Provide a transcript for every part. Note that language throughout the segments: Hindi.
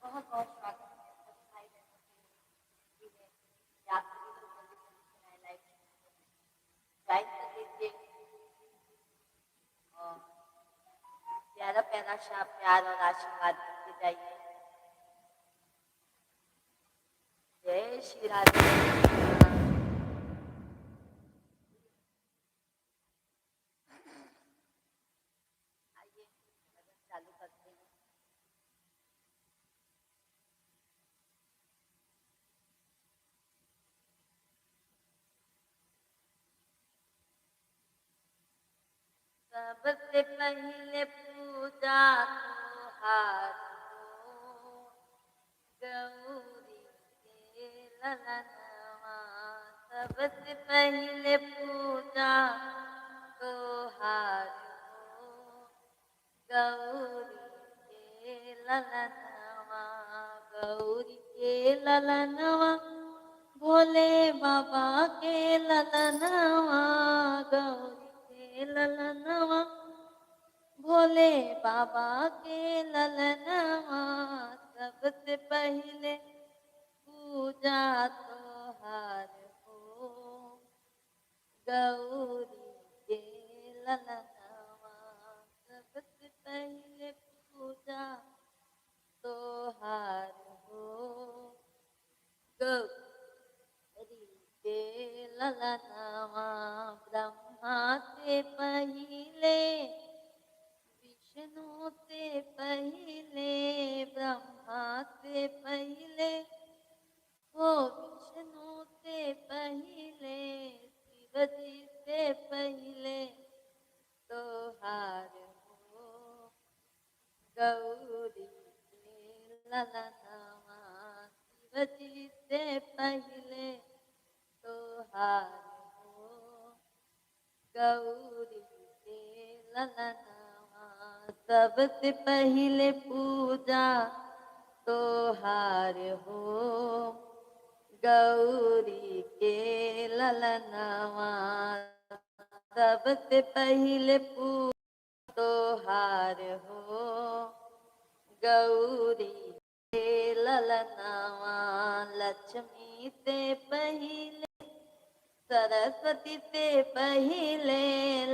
बहुत बहुत स्वागत है सभी भाई बहनों के लिए आप सभी लोग जल्दी जल्दी से नए लाइव ज्वाइन कर लीजिए और प्यारा प्यारा सा प्यार और आशीर्वाद देते जाइए। जय श्री राधे। आइए भजन चालू करते हैं। सबसे पहले पूजा तोहार हो गौरी के ललनवा। सबसे पहले पूजा तोहार हो गौरी के ललनवा। गौरी के ललनवा भोले बाबा के ललनवा। गौरी के ललनवा भोले बाबा के ललनवा। सबसे पहले पूजा तोहार हो गौरी के ललनवा। सबसे पहले पूजा तोहार हो गौरी के ललनवा। ब्रह्मा से पहले विष्णु से पहले ब्रह्मा से पहले वो विष्णु से पहले शिव जी से पहले तोहार हो गौरी के ललनवा। शिव जी से पहले तोहार हो गौरी के ललनवा। सबसे पहले पूजा तोहार हो गौरी के ललनवा। सबसे पहले पूजा तोहार हो गौरी के ललनवा। लक्ष्मी से पहले सरस्वती से पहले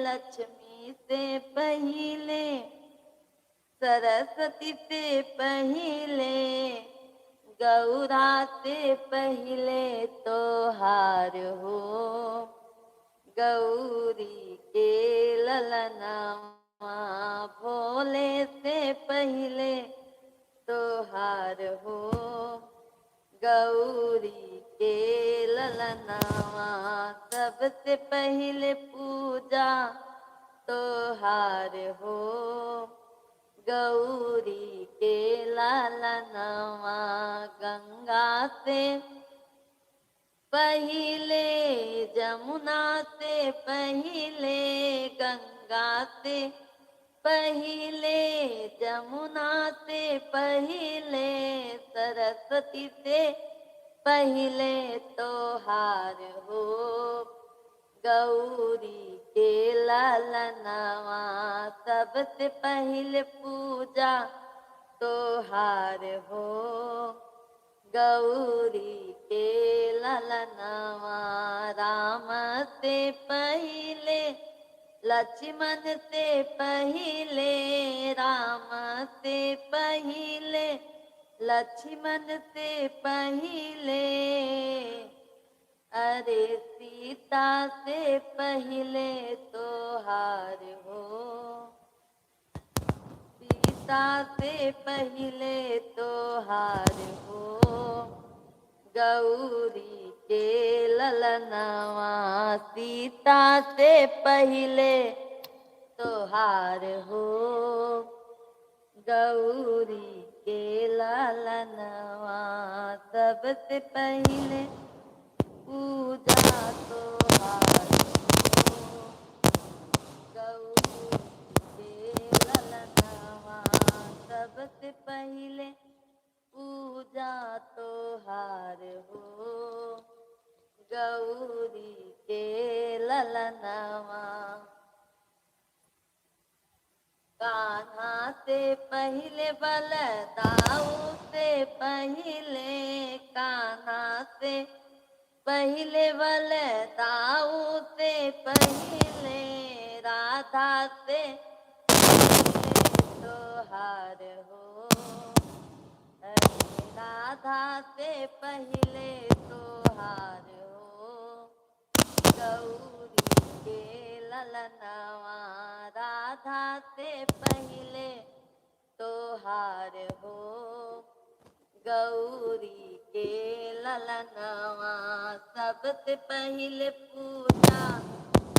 लक्ष्मी से पहले सरस्वती से पहले गौरा से पहले तोहार हो गौरी के ललनवा। भोले से पहले तोहार हो गौरी के ललनवा। सबसे पहले पूजा तोहार हो गौरी के ललनवा। गंगा से पहले जमुना से पहले गंगा से पहले जमुना से पहले सरस्वती से पहले तोहार हो गौरी के ललनवा। सबसे पहले पूजा तोहार हो गौरी के ललनवा। राम से पहले लक्ष्मण से पहले राम से पहले लक्ष्मण से पहले अरे सीता से पहले तोहार हो सीता से पहले तोहार हो गौरी के ललनवा। सीता से पहले तोहार हो गौरी के लालनवा सबसे पहले पूजा तो गौरी के लालनवा सबसे पहले पूजा तो हार हो गौरी के ललनवा। कान्हा से पहले बलदाऊ से पहले कान्हा से पहले बलदाऊ से पहले राधा से तो हार हो राधा से पहले तो हार हो गौरी के ललनवा राधा से पहले तो हार हो गौरी के ललनवा सबसे पहले पूजा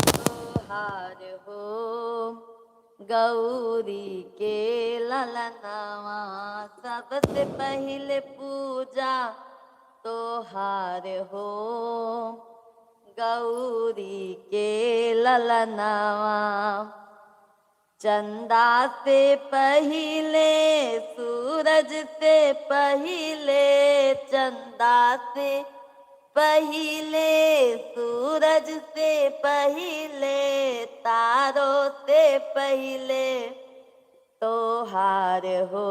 तो हार हो गौरी के ललनवा सबसे पहले पूजा तो हार हो गौरी के ललनवा। चंदा से पहले सूरज से पहले चंदा से पहले सूरज से पहले तारों से पहले तो हार हो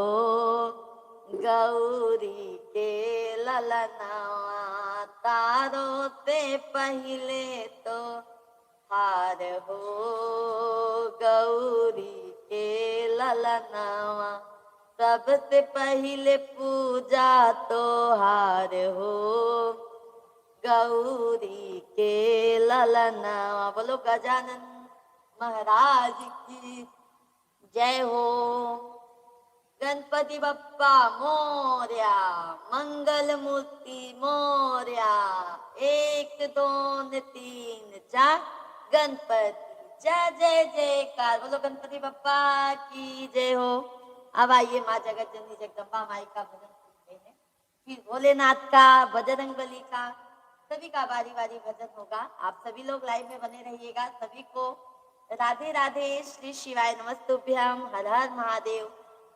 गौरी के ललनवा तारों से पहले तो हार हो गौरी के ललनवा सबसे पहले पूजा तो हार हो गौरी के ललनवा। बोलो गजानन महाराज की जय हो। गणपति बप्पा मोरया मंगल मूर्ति मोरया। 1 2 3 4 गणपति जय जय जयकार। बोलो गणपति बप्पा की जय हो। अब आइए माँ जगत जननी जगदम्बा माई का भजन सुनते हैं, फिर भोलेनाथ का बजरंगबली का सभी का बारी बारी भजन होगा। आप सभी लोग लाइव में बने रहिएगा। सभी को राधे राधे, श्री शिवाय नमस्तुभ्यम, हर हर महादेव।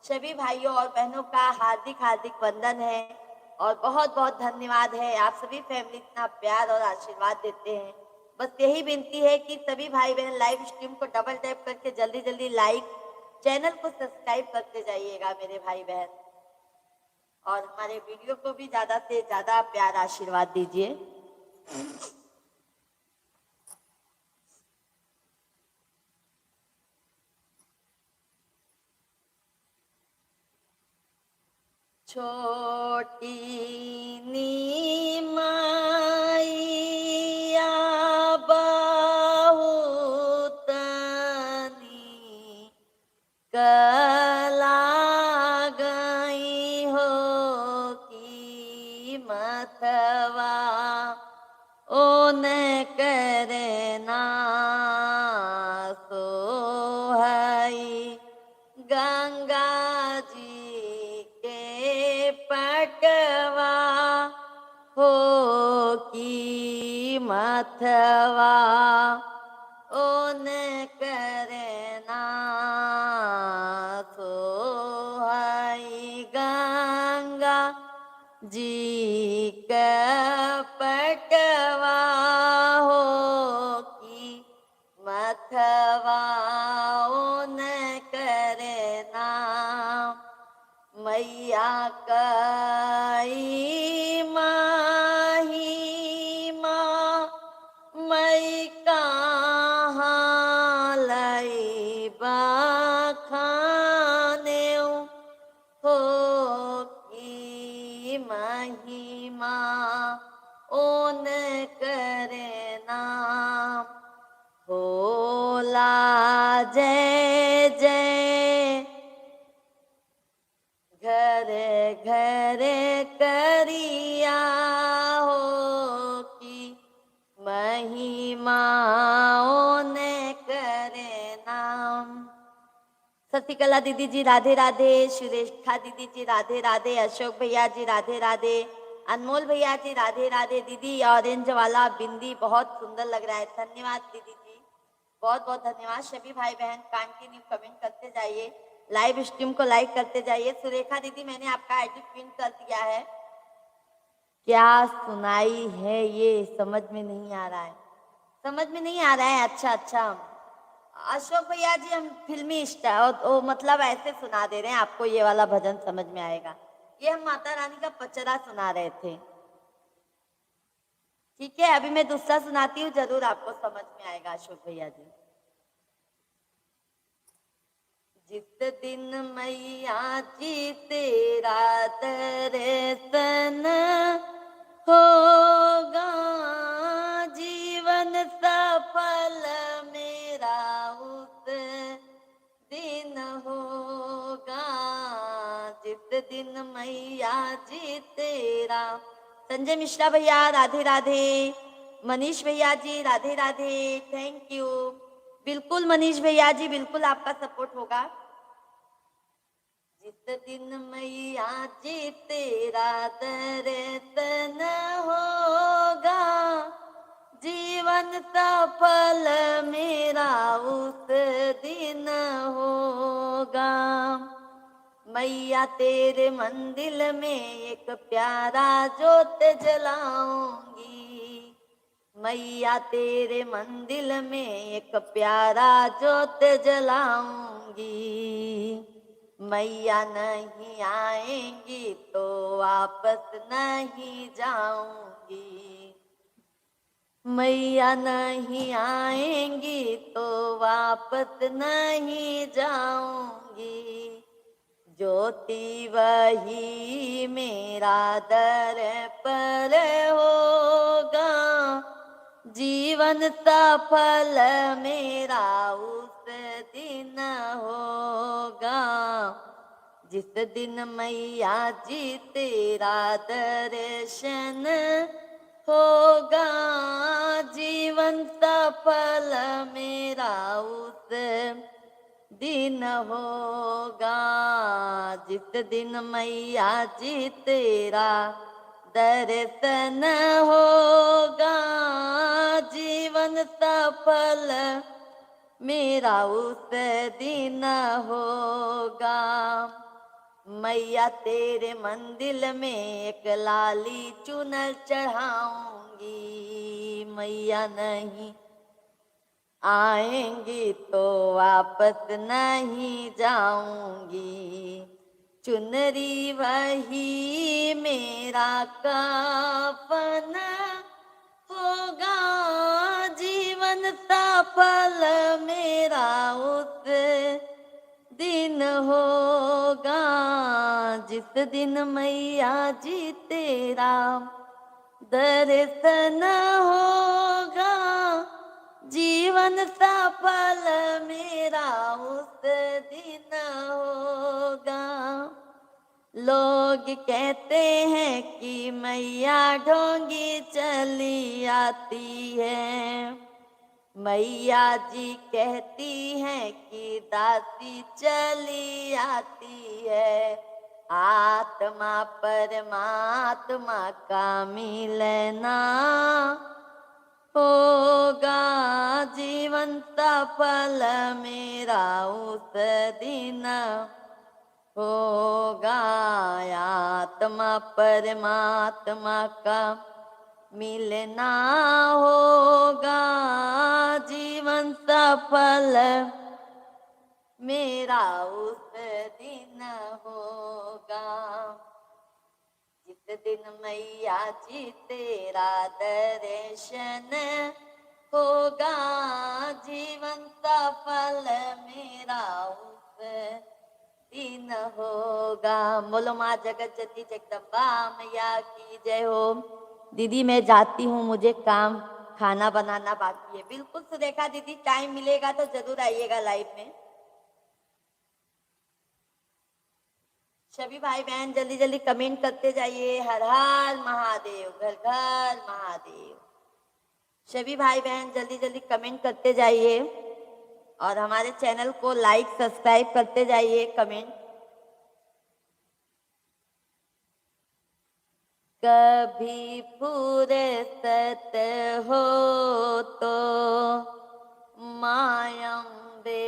सभी भाइयों और बहनों का हार्दिक हार्दिक वंदन है और बहुत बहुत धन्यवाद है। आप सभी फैमिली इतना प्यार और आशीर्वाद देते हैं। बस यही विनती है कि सभी भाई बहन लाइव स्ट्रीम को डबल टैप करके जल्दी जल्दी लाइक, चैनल को सब्सक्राइब करते जाइएगा मेरे भाई बहन, और हमारे वीडियो को भी ज्यादा से ज्यादा प्यार आशीर्वाद दीजिए। छोटी नी माइया बहुतनी कला गई हो की मथवा ओन करना सोहई गंगा जी के पटवा हो की मथवा ओन करना सोहई गंगा जी का पटवा हो की मथवा ओन करना मैया कई माही माँ मई कहाँ लई बखाने हो की महिमा ओन करना होला जय जय घर घर करिया हो की महिमा ओन करना। शशिकला दीदी जी राधे राधे, सुरेखा दीदी जी राधे राधे, अशोक भैया जी राधे राधे, अनमोल भैया जी राधे राधे। दीदी ऑरेंज वाला बिंदी बहुत सुंदर लग रहा है, धन्यवाद दीदी जी, बहुत बहुत धन्यवाद। सभी भाई बहन कंटिन्यू कमेंट करते जाइए, लाइव स्ट्रीम को लाइक करते जाइए। सुरेखा दीदी मैंने आपका आईडी पिन कर दिया है। क्या सुनाई है ये समझ में नहीं आ रहा है, समझ में नहीं आ रहा है। अच्छा अच्छा अशोक भैया जी, हम फिल्मी स्टाइल मतलब ऐसे सुना दे रहे हैं, आपको ये वाला भजन समझ में आएगा। ये हम माता रानी का पचरा सुना रहे थे, ठीक है। अभी मैं दूसरा सुनाती हूँ, जरूर आपको समझ में आएगा अशोक भैया जी। जिस दिन मैया जी तेरा दर्शन होगा, जीवन सफल मेरा उस दिन होगा। जिस दिन मैया जी तेरा। संजय मिश्रा भैया राधे राधे, मनीष भैया जी राधे राधे, थैंक यू। बिल्कुल मनीष भैया जी, बिल्कुल आपका सपोर्ट होगा। जिस दिन मैया जी तेरा दर्शन होगा, जीवन सफल मेरा उस दिन होगा। मैया तेरे मंदिर में एक प्यारा जोत जलाऊंगी, मैया तेरे मंदिर में एक प्यारा जोत जलाऊंगी। मैया नहीं आएंगी तो वापस नहीं जाऊंगी, मैया नहीं आएंगी तो वापस नहीं जाऊंगी। ज्योति वही मेरा दर पर होगा, जीवन सफल मेरा उस दिन होगा। जिस दिन मैया जी तेरा दर्शन होगा, जीवन सफल मेरा उस दिन होगा। जिस दिन मैया जी तेरा दर्शन होगा, जीवन सफल मेरा उस दिन होगा। मैया तेरे मंदिर में एक लाली चुनर चढ़ाऊंगी, मैया नहीं आएंगी तो वापस नहीं जाऊंगी। चुनरी वही मेरा कफन होगा, जीवन सफल मेरा उस दिन होगा। जिस दिन मैया जी तेरा दर्शन होगा, जीवन सफल मेरा उस दिन होगा। लोग कहते हैं कि मैया ढोंगी चली आती है, मैया जी कहती हैं कि दासी चली आती है। आत्मा परमात्मा का मिलना होगा, जीवन सफल मेरा उस दिन होगा। आत्मा परमात्मा का मिलना होगा, जीवन सफल मेरा उस दिन होगा। जिस दिन मैया जी तेरा दर्शन होगा, जीवन सफल मेरा उस दिन होगा। बोलो माँ जगत जती जगदम्बा मैया की जय हो। दीदी मैं जाती हूँ, मुझे काम खाना बनाना बाकी है। बिल्कुल सुरेखा दीदी, टाइम मिलेगा तो जरूर आइएगा लाइव में। सभी भाई बहन जल्दी जल्दी कमेंट करते जाइए, हर हर महादेव, घर घर महादेव। सभी भाई बहन जल्दी जल्दी कमेंट करते जाइए। और हमारे चैनल को लाइक सब्सक्राइब करते जाइए, कमेंट। कभी फुर्सत हो तो मायम्बे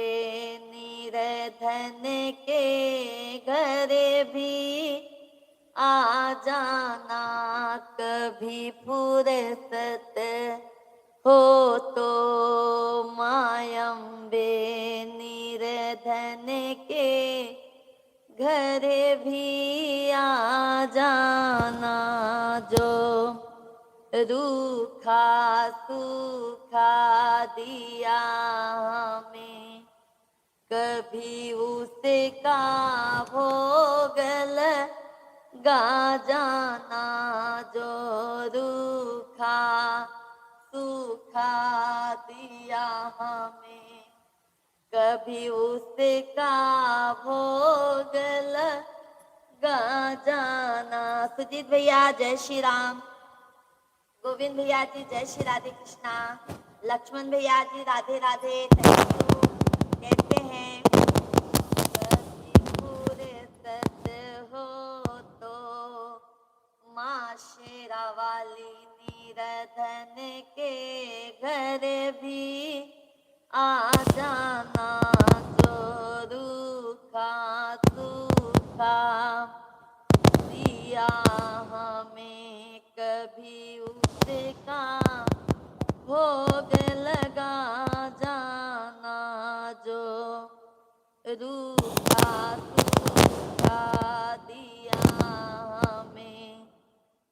निर्धन के घर भी आ जाना। कभी फुर्सत हो तो मायम्बे निर्धन के घर भी आ जाना। जो रूखा सूखा दिया हमें, कभी उसका भोग लगा जाना। जो रूखा सूखा दिया हमें, कभी उसका भोग लगा जाना। सुजीत भैया जय श्री राम, गोविंद भैया जी जय श्री राधे कृष्णा, लक्ष्मण भैया जी राधे राधे, थैंक यू। कहते हैं कभी फुर्सत हो तो माँ शेरा वाली निर्धन के घर भी आ जाना। जो रूखा सूखा दिया हमें, कभी उसका भोग लगा जाना। जो रूखा सूखा दिया हमें,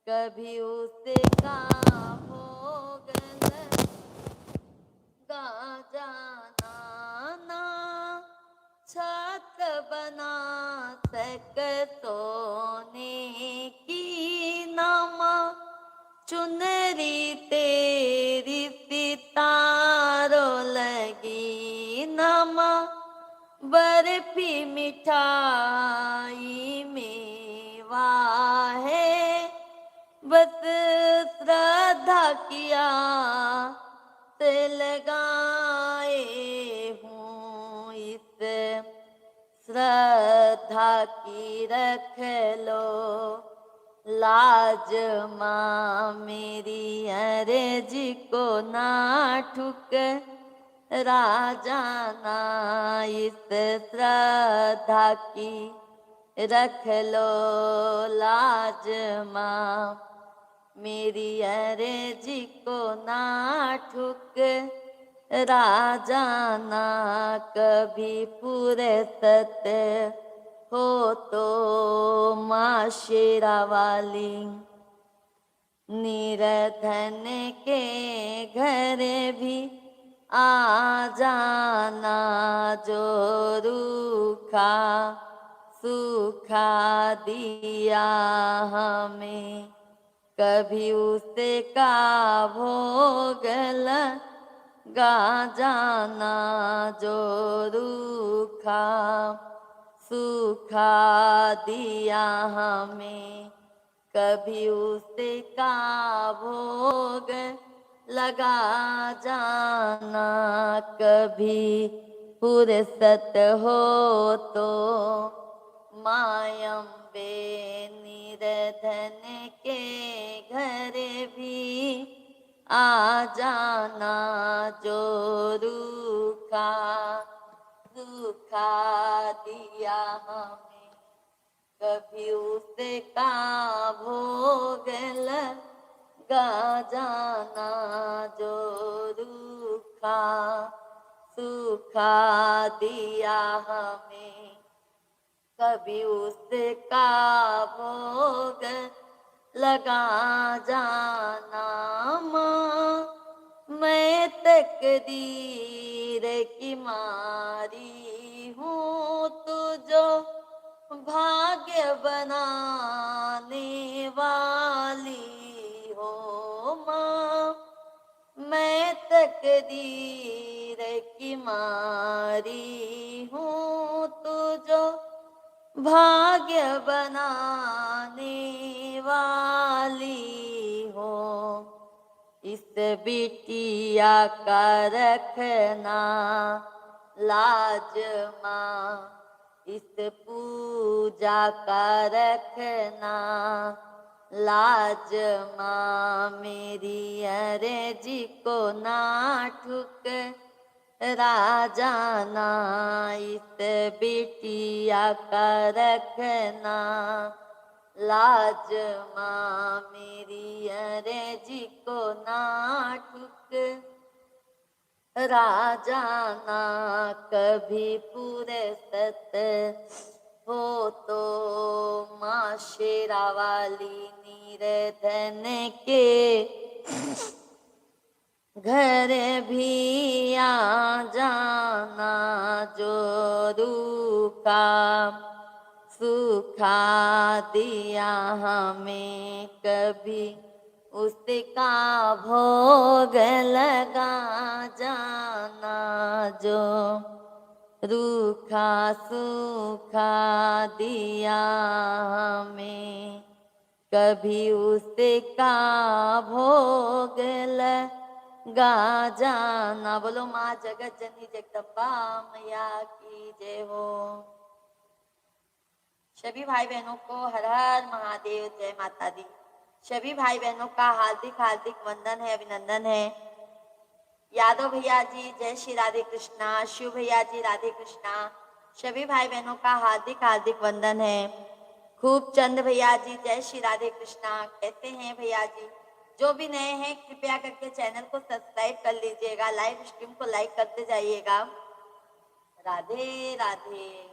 कभी उसका भोग लगा जाना। ना छत बना सक सोने की, नमा चुनरी तेरी सितारों लगी। नमा बर्फी मिठाई मेवा है, बस श्रद्धा किया से लगाए हूँ। इस श्रद्धा की रख लो लाज माँ मेरी, अर्ज को ना ठुकरा जाना। इस श्रद्धा की रख लो लाज माँ मेरी, अर्ज को ना ठुकरा जाना। कभी फुर्सत हो तो माँ शेरा वाली निर्धन के घर भी आ जाना। जो रूखा सूखा दिया हमें, कभी उसका भोग लगा जाना। जो रूखा सूखा दिया हमें, कभी उसका भोग लगा जाना। कभी फुर्सत हो तो मायम्बे निर्धन के घर भी आ जाना। जो रूखा सूखा दिया हमें, कभी उसका भोग लगा जाना। जो रूखा सूखा दिया हमें, कभी उसका भोग लगा जाना। माँ मैं तकदीर की मारी हूँ, तुझो भाग्य बनाने वाली हो। माँ मैं तकदीर की मारी हूँ, तुझो भाग्य बनाने वाली हो। इस बिटिया का रखना लाज माँ इस पूजा का रखना, लाज माँ मेरी अर्जी को ना ठुकरा इस बिटिया का रखना, लाज माँ मेरी अर्जी को ना राजाना, कभी पूरे सत हो तो माँ शेरा वाली निर्धन के घर भी आ जाना, जो रूखा सूखा दिया हमें कभी उसका भोग लगा जाना, जो रूखा सूखा दिया हमें कभी उसका भोग लगा जाना। बोलो माँ जगत जननी जगदम्बा मैया की जय हो। सभी भाई बहनों को हर हर महादेव, जय माता दी। सभी भाई बहनों का हार्दिक हार्दिक वंदन है, अभिनंदन है। यादव भैया जी जय श्री राधे कृष्णा, शिव भैया जी राधे कृष्णा। सभी भाई बहनों का हार्दिक हार्दिक वंदन है। खूब चंद भैया जी जय श्री राधे कृष्णा। कहते हैं भैया जी जो भी नए हैं कृपया करके चैनल को सब्सक्राइब कर लीजिएगा, लाइव स्ट्रीम को लाइक करते जाइएगा। राधे राधे।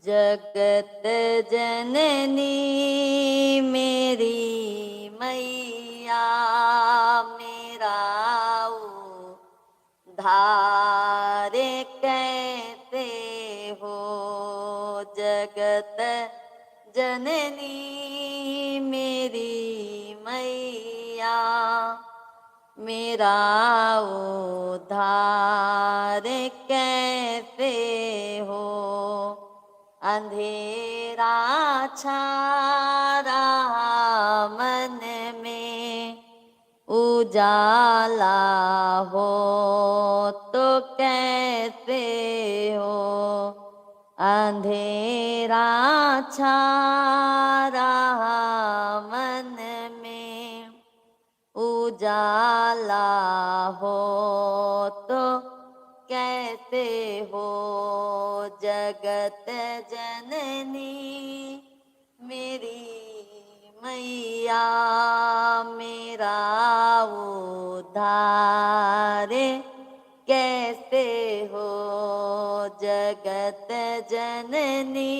जगत जननी मेरी मैया मेरा उद्धार कहते हो, जगत जननी मेरी मैया मेरा उद्धार कैसे हो, अंधेरा छा रहा मन में उजाला हो तो कैसे हो, अंधेरा छा रहा मन में उजाला हो तो कैसे हो, जगत जननी मेरी मैया मेरा उद्धार कैसे हो, जगत जननी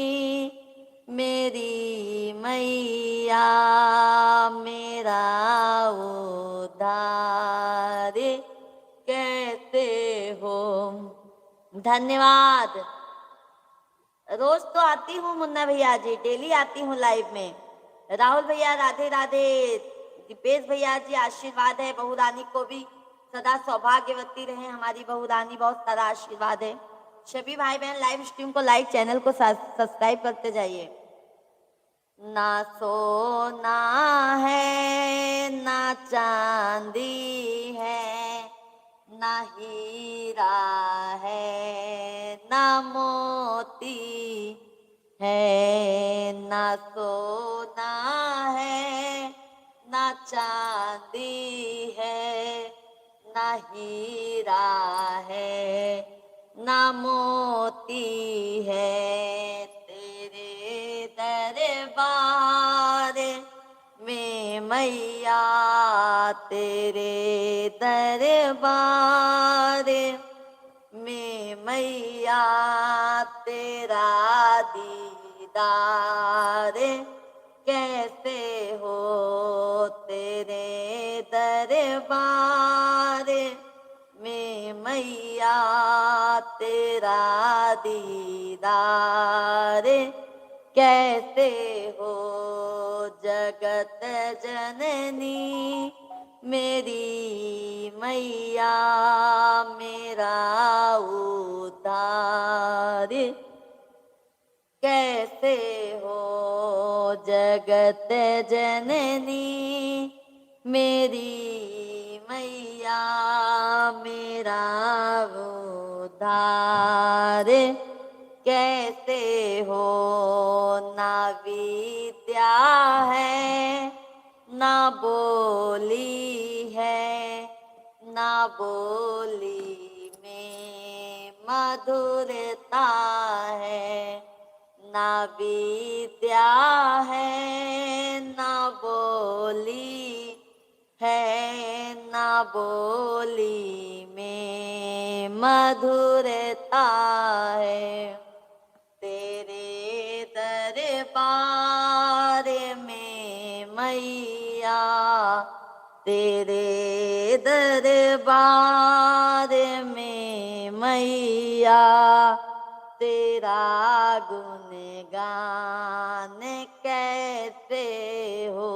मेरी मैया मेरा उद्धार कैसे हो। धन्यवाद। रोज तो आती हूँ मुन्ना भैया जी, डेली आती हूँ लाइव में। राहुल भैया राधे राधे। दीपेश भैया जी आशीर्वाद है, बहू रानी को भी सदा सौभाग्यवती रहे हमारी बहू रानी, बहुत सारा आशीर्वाद है। सभी भाई बहन लाइव स्ट्रीम को लाइक, चैनल को सब्सक्राइब करते जाइए। ना सोना है ना चांदी है, ना हीरा है ना मोती है, ना सोना है ना चांदी है, ना हीरा है ना मोती है, तेरे दरबार में मैया तेरे दरबार में मैया तेरा दीदार कैसे हो, तेरे दरबार में मैया तेरा दीदार कैसे हो, जगत जननी मेरी मैया मेरा उद्धार कैसे हो जगत जननी मेरी मैया, मेरा उद्धार कैसे हो। ना विद्या है ना बोली है, ना बोली में मधुरता है। ना विद्या है ना बोली है, ना बोली में मधुरता है। तेरे दरबार में मैया, तेरे दरबार में मैया, तेरा गुणगान कैसे हो।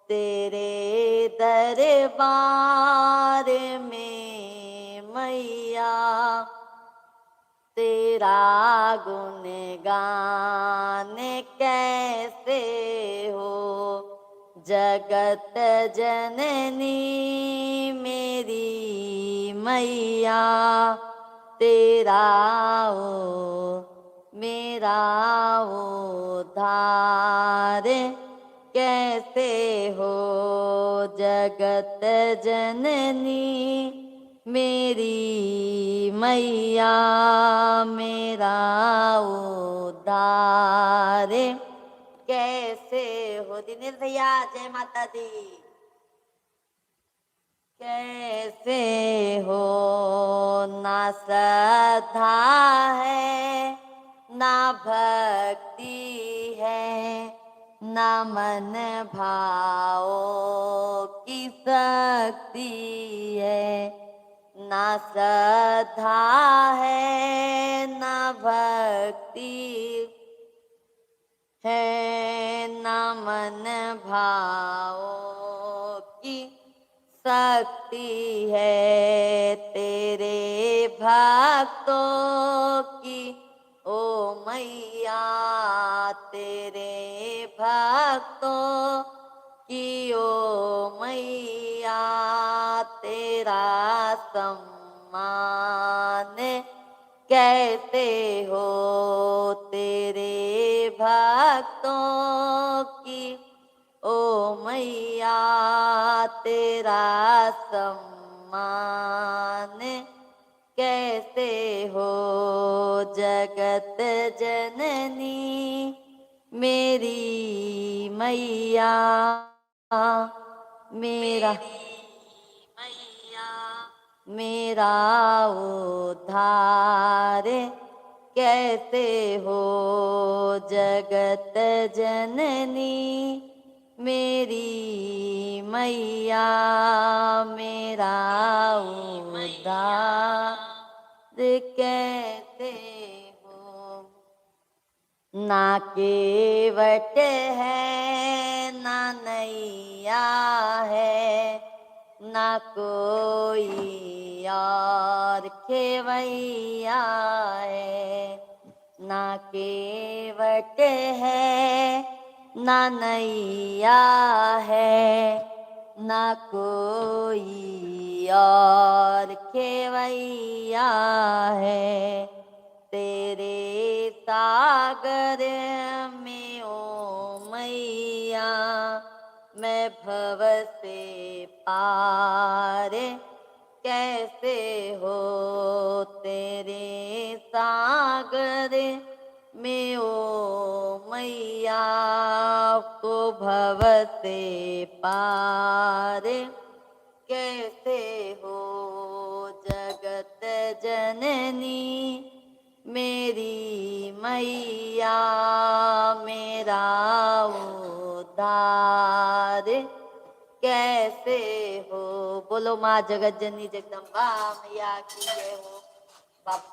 तेरे दरबार में मैया, तेरा गुणगान कैसे हो। जगत जननी मेरी मैया, तेरा मेरा उद्धार कैसे हो। जगत जननी मेरी मैया, मेरा उद्धार कैसे हो। दिनेश भैया जय माता दी। कैसे हो ना श्रद्धा है ना भक्ति है, ना मन भाव की शक्ति है। ना श्रद्धा है ना भक्ति है, ना मन भाव की शक्ति है। तेरे भक्तों की ओ मैया, तेरे भक्तों की ओ मैया, तेरा सम्मान कैसे हो। तेरे भक्तों की ओ मैया, तेरा सम्मान कैसे हो। जगत जननी मेरी मैया, मेरा मेरा उद्धार कैसे हो। जगत जननी मेरी मैया, मेरा उद्धार कैसे हो। ना केवट है ना नैया है, ना कोई और खेवैया है। ना केवट है ना नैया है, ना कोई और खेवैया है। तेरे सागर में ओ मैया, मैं भव से पार कैसे हो। तेरे सागर में ओ मैया, को भव से पार कैसे हो। जगत जननी मेरी मैया, मेरा उद्धार कैसे हो। बोलो माँ जगत जननी जगदम्बा मैया की जय हो। बाप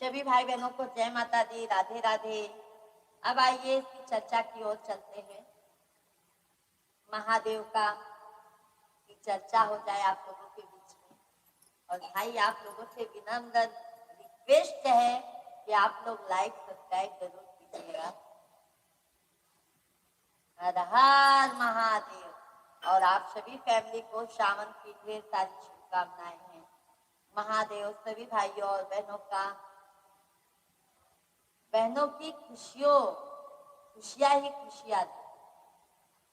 सभी भाई बहनों को जय माता दी, राधे राधे। अब आइए इसकी चर्चा की ओर चलते हैं। महादेव का की चर्चा हो जाए आप लोगों के बीच में। और भाई आप लोगों से विनम्र रिक्वेस्ट है कि आप लोग लाइक सब्सक्राइब जरूर कीजिएगा। हर हर महादेव। और आप सभी फैमिली को श्रावण की ढेर सारी शुभकामनाएं हैं। महादेव सभी भाइयों और बहनों की खुशियां ही खुशियां दी।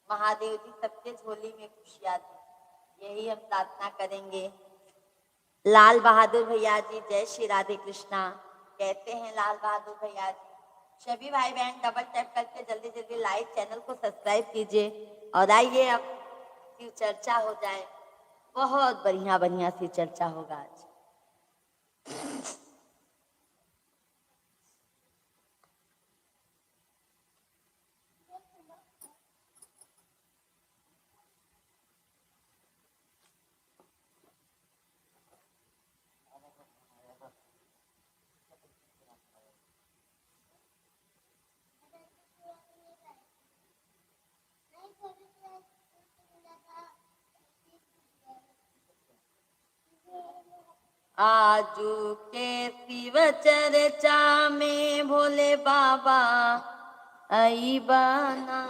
महादेव जी सबके झोली में खुशियां दी, यही हम प्रार्थना करेंगे। लाल बहादुर भैया जी जय श्री राधे कृष्णा कहते हैं। लाल बहादुर भैया जी, सभी भाई बहन डबल टैप करके जल्दी जल्दी लाइव चैनल को सब्सक्राइब कीजिए। और आइए अब शिव चर्चा हो जाए। बहुत बढ़िया बढ़िया सी चर्चा होगा आज। आजू के शिव चर्चा में भोले बाबा आई बना।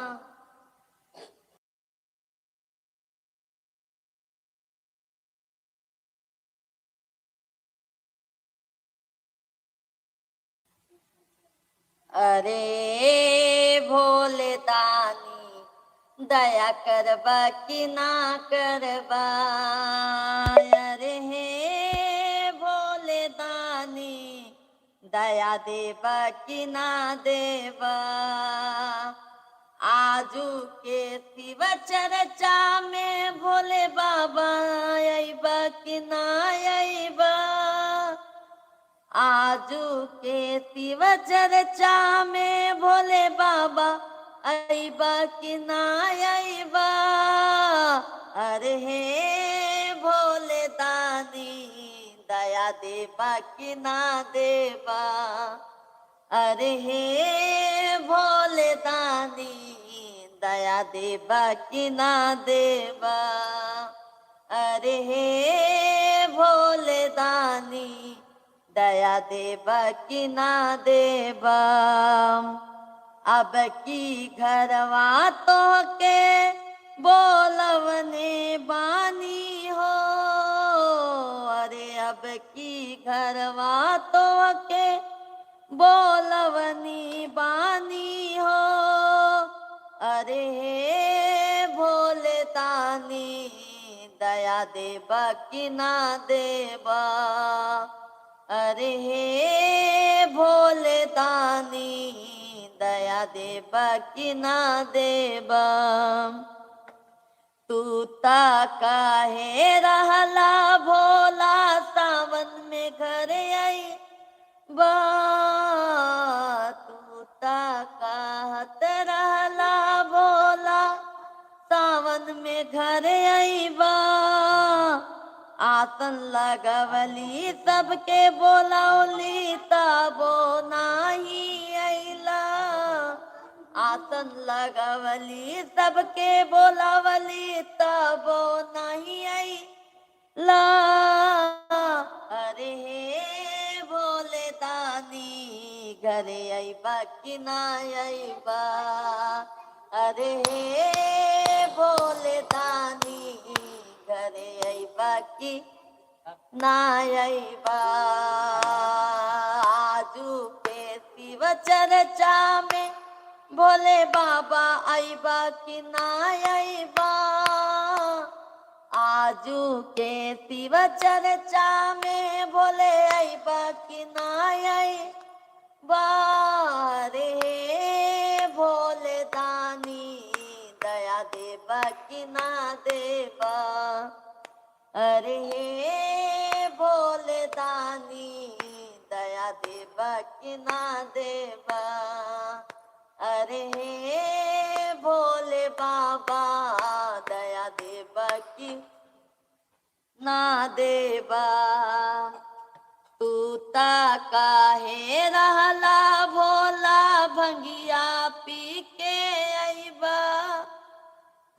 अरे भोले दानी दया करबा कि ना करबा। अरे हे भोले दानी दया देबा कि ना देबा। आजू के शिव चर्चा में भोले बाबा अइबा कि ना अइबा। आजू के शिव चर्चा में भोले बाबा अइबा कि ना अइबा। अरे हे भोले दानी दया देबा कि ना देबा। अरे हे भोले दानी दया देबा कि ना देबा। अरे हे भोले दानी दया देबा कि ना देबा। अब की घरवा तो के बोलवने बानी हो। अरे अब की घरवा तो के बोलवनी बानी हो। अरे हे भोले दानी दया देबा कि ना देबा। अरे हे भोले दानी दया देबा कि ना देबा। तू ता काहे रहला भोला सावन में घर आई बा। तू ता कहत रहला भोला सावन में घर आईबा। आसन लगवली सबके बोलौली तबो नाही अइला। आसन लगवली सबके बोलवली तबो नहीं अइला। अरे हे भोले दानी घरे अइबा कि ना अइबा। अरे हे भोले दानी घरे अइबा कि ना अइबा। आजू के शिव चर्चा में भोले बाबा अइबा कि ना अइबा। आजू के शिव चर्चा में भोले अइबा कि ना अइबा। रे भोले दानी दया देबा कि ना देबा। अरे हे भोले दानी दया देबा कि ना देबा। अरे हे भोले बाबा दया देबा कि ना देबा। तू ता काहे रहला भोला भंगिया पी के अइबा।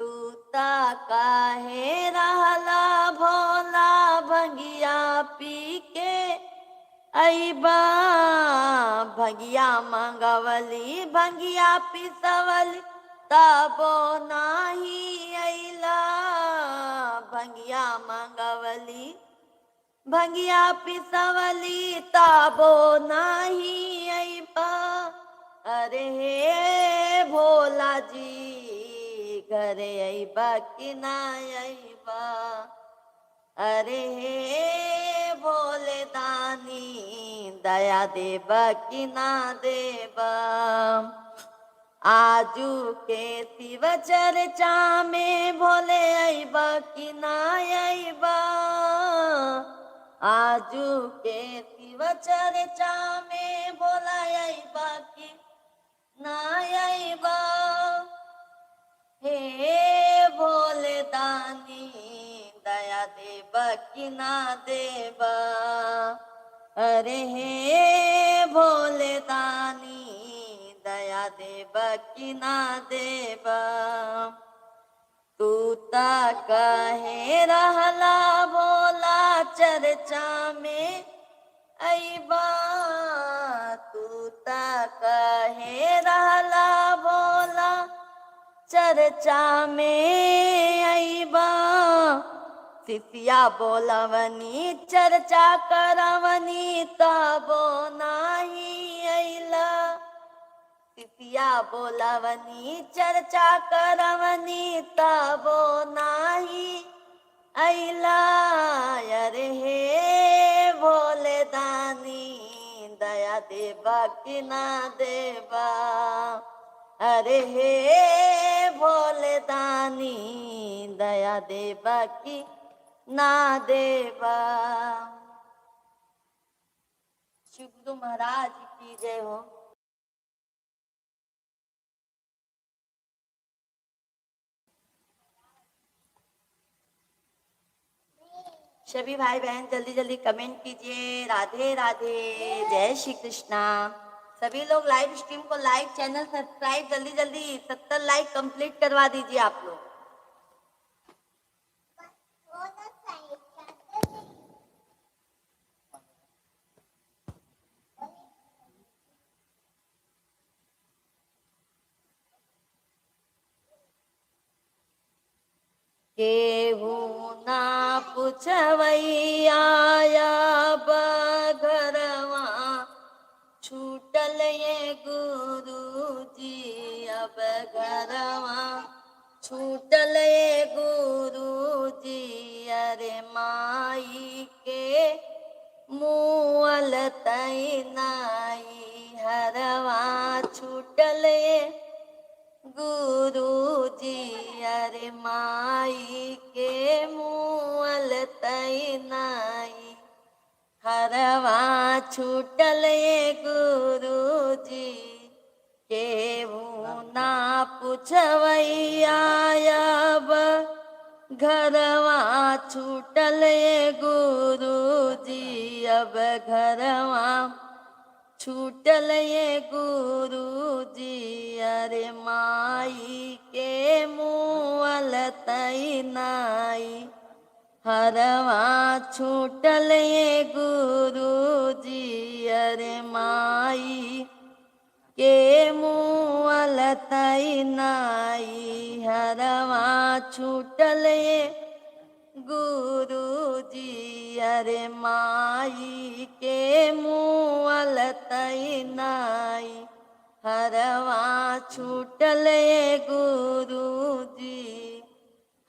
तू ता काहे रहला भोला भंगिया पी के अइबा भंगिया मंगवली भंगिया पिसवली तबो नाही अइला भंगिया मंगवली भंगिया पिसवली तबो नाही अइबा अरे हे भोला जी घरे अइबा कि ना अइबा अरे हे भोले दानी दया देबा कि ना देबा आजू के शिव चर्चा में भोले अइबा कि ना अइबा आजू के शिव चर्चा में भोला अइबा कि ना अइबा हे भोले दानी दया देबा कि ना देबा अरे हे भोले दानी दया देबा कि ना देबा तू ता कहे रहला भोला चर्चा में अइबा तू ता कहे रहला भोला चर्चा में अइबा शिष्या बोलवनी चर्चा करवनी तबो नाही अइला शिष्या बोलवनी चर्चा करवनी तबो नाही अइला अरे हे भोले दानी दया देबा कि ना देबा अरे हे भोले दानी दया देबा कि ना देबा शिव गुरु महाराज की जय हो। सभी भाई बहन जल्दी जल्दी कमेंट कीजिए राधे राधे जय श्री कृष्णा। सभी लोग लाइव स्ट्रीम को लाइक चैनल सब्सक्राइब जल्दी जल्दी 70 लाइक कंप्लीट करवा दीजिए आप लोग। केहू ना पुछवैया बघरवा छूटल ये गुरुजी अब घरवा छूटल ये गुरुजी अरे माई के मुअल तई नाई हरवा छूटल ये गुरुजी अरे माई के मुअल तई नाई हरवा छूटल ये गुरुजी केहू ना पुछवैया अब घरवा छूटल ये गुरुजी अब घरवा छूटल ये गुरुजी अरे माई के मुअल तई नाई हरवा छूटल ये गुरुजी अरे माई के मुअल तई नाई हरवा छूटल ये गुरुजी अरे माई के मुअल तई नाई हरवा छूटल ये गुरुजी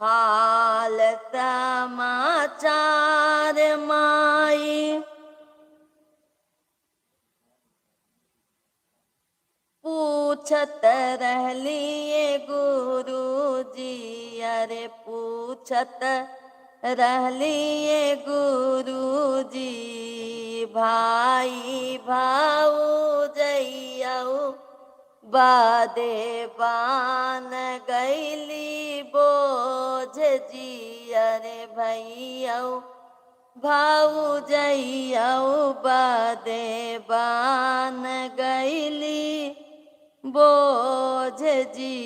हाल समाचार माई पूछत रहली ये गुरुजी अरे पूछत रहली ये गुरुजी भाई भाऊजइयौ बादे बान गैली बोझ जी अरे भैयौ भाऊजइयौ बादे बान गैली बोझ जी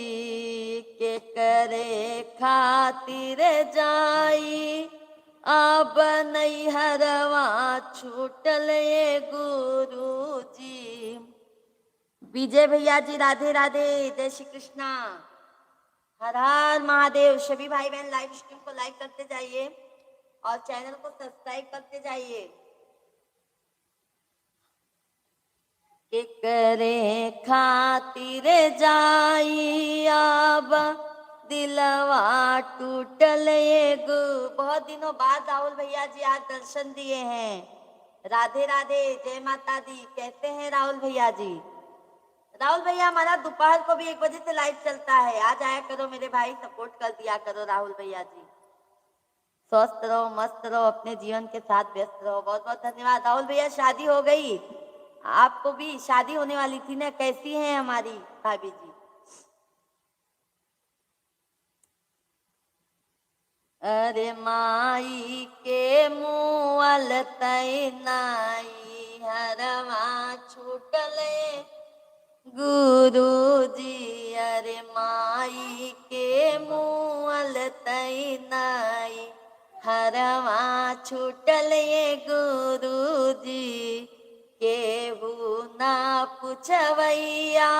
के करे खातिर जाई अब नैहरवा छूटल ये गुरु जी। विजय भैया जी राधे राधे, जय श्री कृष्णा, हर हर महादेव। सभी भाई बहन लाइव स्ट्रीम को लाइक करते जाइए और चैनल को सब्सक्राइब करते जाइए। के करे खातिर जाई अब दिलवा टूटल एगो। बहुत दिनों बाद राहुल भैया जी आज दर्शन दिए हैं। राधे राधे, जय माता दी। कैसे हैं राहुल भैया जी? राहुल भैया हमारा दोपहर को भी 1 बजे से लाइव चलता है, आ जाया करो मेरे भाई, सपोर्ट कर दिया करो राहुल भैया जी। स्वस्थ रहो, मस्त रहो, अपने जीवन के साथ व्यस्त रहो। बहुत बहुत धन्यवाद। राहुल भैया शादी हो गई, आपको भी शादी होने वाली थी ना? कैसी हैं हमारी भाभी जी? अरे माई के मुअल तई नाई हरवा छूटले गुरु जी। अरे माई के मुअल तई नाई हरवा छूटले गुरु जी। केहू ना पुछवैया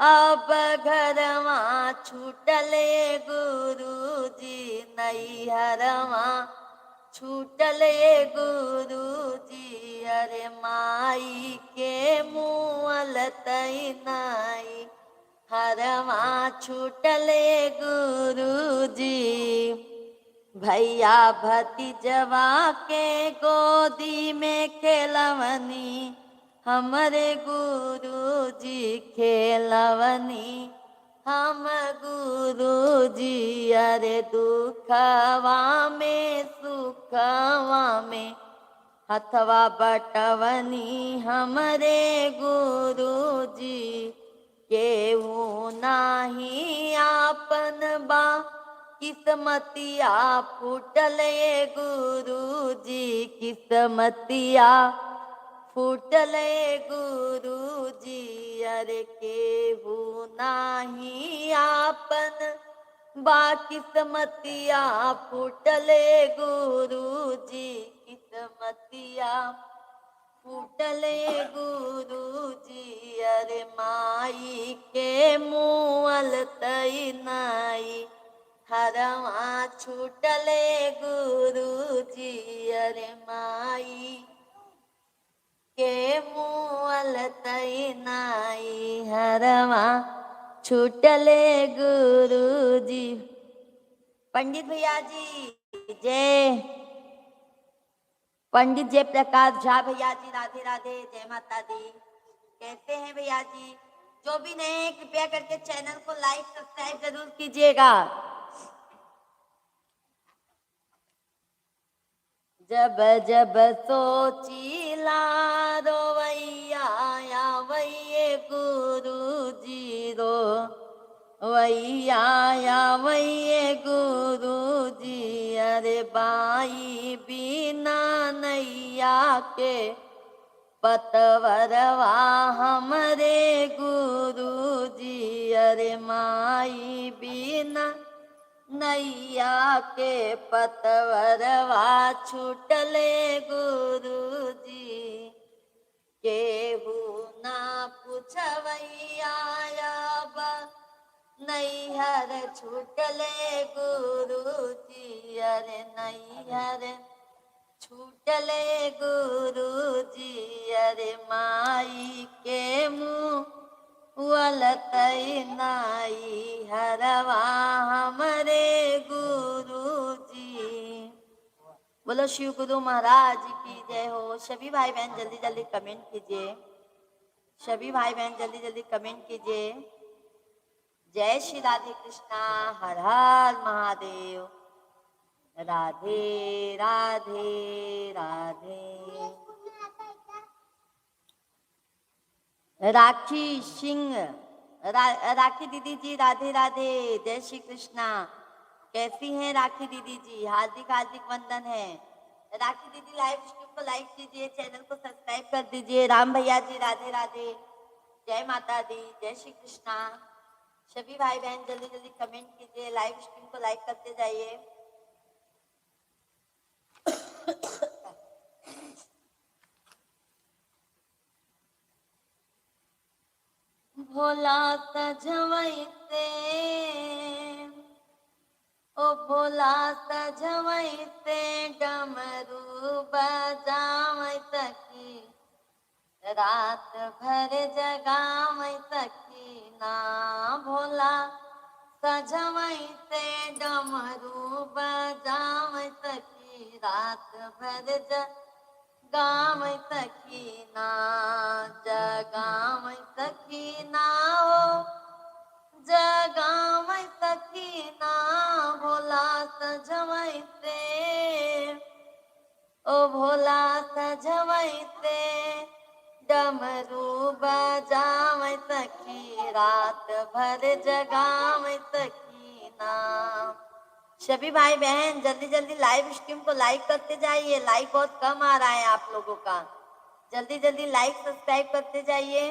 अब घरवा छूटले गुरु जी। नैहरवा छूटले गुरु जी। अरे माई के मुअल तई नाई हरवा छूटले गुरु जी। भैया भतीजवा के गोदी में खेलवनी हमरे गुरु जी। खेलवनी हम गुरु जी। अरे दुखवा में सुखवा में हथवा बटवनी हमरे गुरु जी। केहू नाही आपन बा किस्मतिया फूटले गुरु जी। किस्मतिया फूटले गुरु जी। अरे केहू नाही आपन बा किस्मतिया फूटले गुरु जी। किस्मतिया फूटले गुरु जी। अरे माई के मुअल तई नाई हरवा छूटले गुरु जी। अरे माई के मुअल तई नाई हरवा छूटले गुरु जी। पंडित भैया जी जय। पंडित जय प्रकाश झा भैया जी राधे राधे, जय माता दी। कैसे हैं भैया जी? जो भी नए हैं कृपया करके चैनल को लाइक सब्सक्राइब जरूर कीजिएगा। जब जब सोचीला रोवैया वैये गुरु जी रो वैया वैये गुरु जी। अरे बाई बिना नैया के पतवरवा हमरे गुरु जी। अरे माई बिना नैया के पतवरवा छूटले गुरु जी। केहू ना पुछवैया अब नैहर छूटले गुरु जी। अरे नैहर छूटले गुरु जी। अरे माई के मुअल तई नाई हरवा हमरे गुरु जी। बोलो शिव गुरु महाराज की जय हो। सभी भाई बहन जल्दी जल्दी कमेंट कीजिए। सभी भाई बहन जल्दी जल्दी कमेंट कीजिए। जय श्री राधे कृष्णा, हर हर महादेव, राधे राधे राधे। राखी सिंह राखी दीदी जी राधे राधे, जय श्री कृष्णा। कैसी हैं राखी दीदी जी? हार्दिक हार्दिक वंदन है। राखी दीदी लाइव स्ट्रीम को लाइक कीजिए, चैनल को सब्सक्राइब कर दीजिए। राम भैया जी राधे राधे, जय माता दी, जय श्री कृष्णा। सभी भाई बहन जल्दी जल्दी कमेंट कीजिए, लाइव स्ट्रीम को लाइक करते जाइए। डमरू बजावै सखी, रात भर जगावै सखी ना। भोला सजवै से डमरू बजावै सखी, रात भर जगावै सखी ना। जगावै सखी ना हो, जगावै सखी ना। भोला सजवै से, ओ भोला सजवै से डमरू बजावै सखी, रात भर जगावै सखी ना। सभी भाई बहन जल्दी जल्दी लाइव स्ट्रीम को लाइक करते जाइए, लाइक बहुत कम आ रहा है आप लोगों का। जल्दी जल्दी लाइक सब्सक्राइब करते जाइए।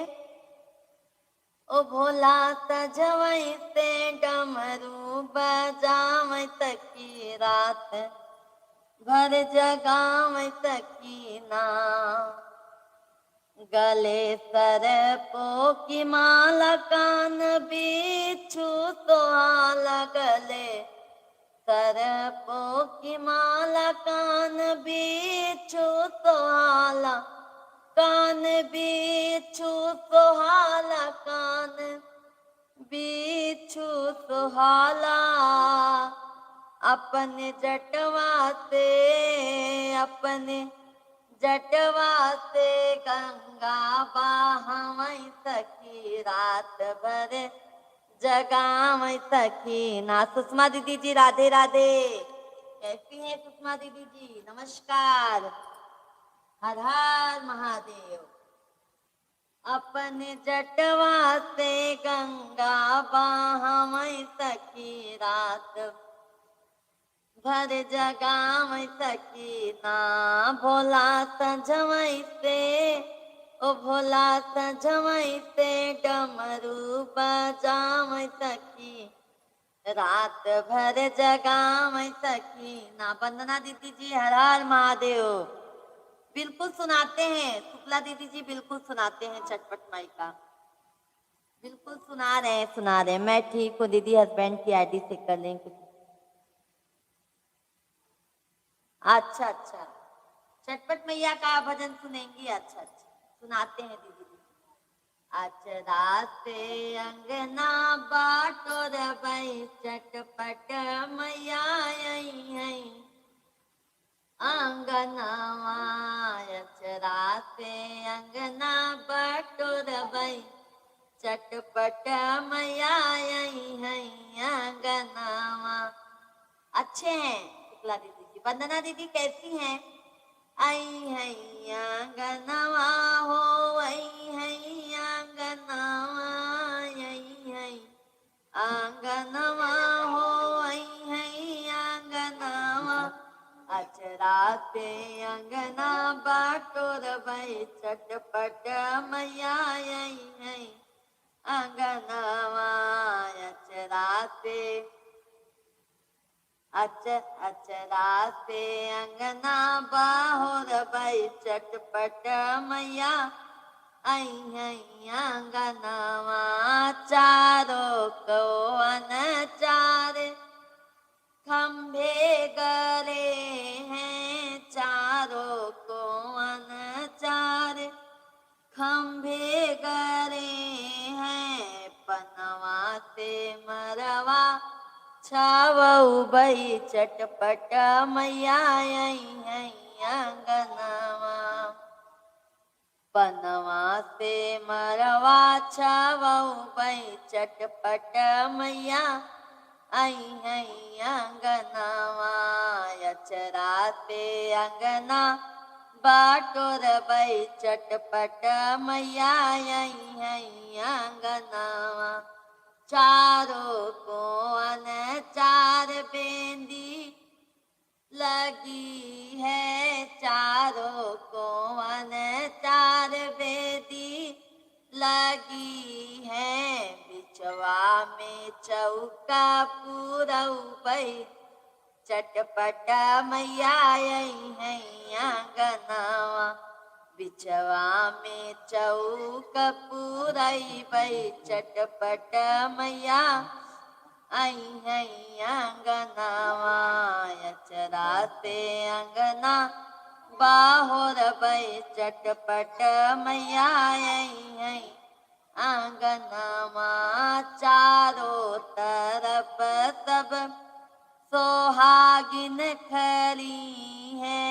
ओ भोला सजवै से डमरू बजावै सखी, रात भर जगावै सखी ना। गले सरपों की माला, कान बिच्छू सुहाना। गले सरपों की माला, कान बिच्छू सुहाना। कान बिच्छू सुहाना, कान बिच्छू सुहाना। अपने जटवा से, अपने जटवा से गंगा बहावै सखी, रात भर जगावै सखी ना। सुषमा दीदी जी राधे राधे, कैसी हैं सुषमा दीदी जी? नमस्कार, हर हर महादेव। अपने जटवा से गंगा बहावै सखी, रात भर जगावै सखी ना। भोला सजवै से, ओ भोला सजवै से डमरू बजावै सखी, रात भर जगावै सखी ना। वंदना दीदी जी हर हर महादेव। बिल्कुल सुनाते हैं शुक्ला दीदी जी, बिल्कुल सुनाते हैं चटपट माई का, बिल्कुल सुना रहे हैं, सुना रहे हैं। मैं ठीक हूँ दीदी, हस्बैंड की आईडी से कर लेंगे। अच्छा अच्छा, चटपट मैया का भजन सुनेंगी? अच्छा अच्छा, सुनाते हैं दीदी। अचरा से अंगना बाटोर बई, चटपट मैया आई है अंगनावा। अचरा से अंगना बाटोर बई, चटपट मैया आई है अंगनावा। अच्छे हैं शुक्ला दीदी जी। वंदना दीदी कैसी हैं? आई है आंगनवा हो, आई है आंगनवा, आई है आंगनवा हो, आई है आंगनवा। अचरा से अंगना बाटोर बई, चटपट मैया आई है आंगनवा। अचरा से अचरा से अंगना बाहोर बई, चटपट मैया आई है अंगनवा। चारों को अनचार खंभे गरे हैं, चारों को अनचार खंभे गरे हैं। पनवा से मरवा छावऊ बई, चटपट मैया आई है अंगनवा। पनवा से मरवा छावऊ बई, चटपट मैया आई है अंगनवा। अचरा से अंगना बाटोर बई, चटपट मैया आई है अंगनवा। चारों को अनचार बेंदी लगी है, चारों को अनचार बेदी लगी है। बिचवा में चौका पूरऊ बई, चटपट मैया आई है अंगनवा। बिचवा में चौक पूरई बई, चटपट मैया आई है अंगनावा अचरा से अंगना बाहोर बै चटपट मैया आई है आंगनमा चारों तरफ सब सोहागिन खड़ी है।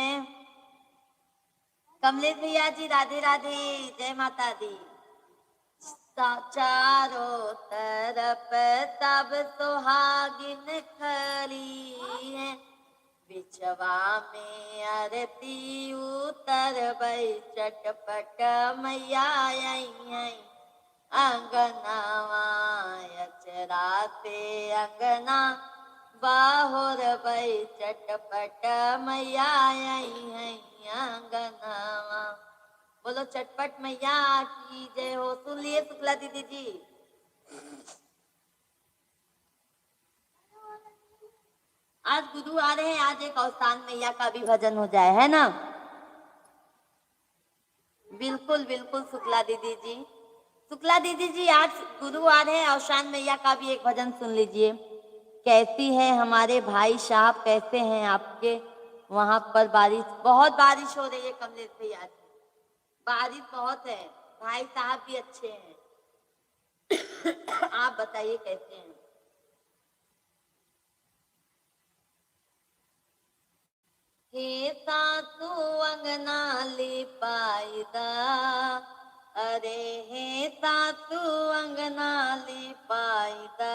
कमलेश भैया जी राधे राधे, जय माता दी। चारों तरफ सब सुहागिन खड़ी है, बिछवा में आरती उतर बई चटपट मैया आई है अंगनावा अचरा से अंगना बाहुर बई चटपट मैया आई है अंगनावा। बोलो चटपट मैया की जय हो। सुन लिए शुक्ला दीदी जी। आज गुरु आ रहे हैं, आज एक अवसान मैया का भी भजन हो जाए, है ना। बिल्कुल बिल्कुल शुक्ला दीदी जी। शुक्ला दीदी जी आज गुरु आ रहे हैं, अवसान मैया का भी एक भजन सुन लीजिए। कैसी है हमारे भाई साहब, कैसे हैं आपके वहां पर? बारिश, बहुत बारिश हो रही है कमलेश भैया, बारिश बहुत है। भाई साहब भी अच्छे हैं। आप बताइए कैसे हैं? हे सासू अंगना लिपाईदा, अरे हे सासू अंगना लिपाईदा,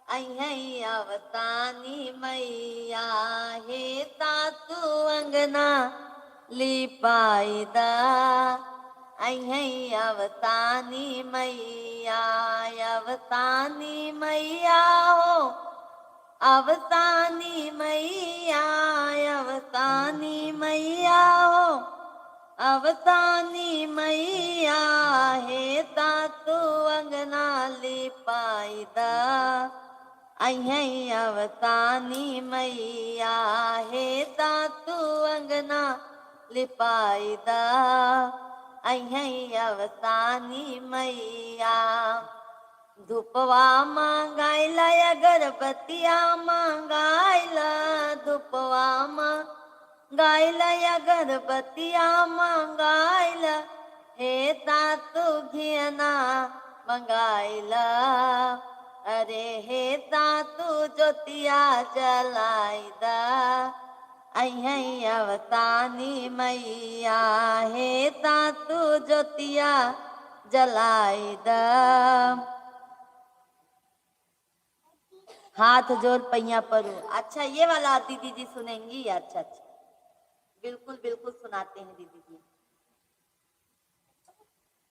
अही अवतानी मैया हे सासू अंगना लिपाईदा, अही अवतानी मैया, अवतानी मैया हो, अवतानी मैया, अवतानी मैया हो, अवतानी मैया हे सासू अंगना लिपाईदा, अही अवतानी मैया हे सासू अंगना लिपाईदा, अही अवतानी मैया। धुपवा मांगाइला अगरबत्तिया मांगाइला, धुपवा मांगाइला अगरबत्तिया मांगाइला, हे सासू घियना मंगाइला, अरे हे सासू ज्योतिया जलाइदा, अही अवतानी मैया हे सासू ज्योतिया जलाइदा। हाथ जोड़ पैया परू। अच्छा ये वाला दीदी जी सुनेंगी? अच्छा अच्छा, बिल्कुल बिल्कुल सुनाते हैं दीदी जी।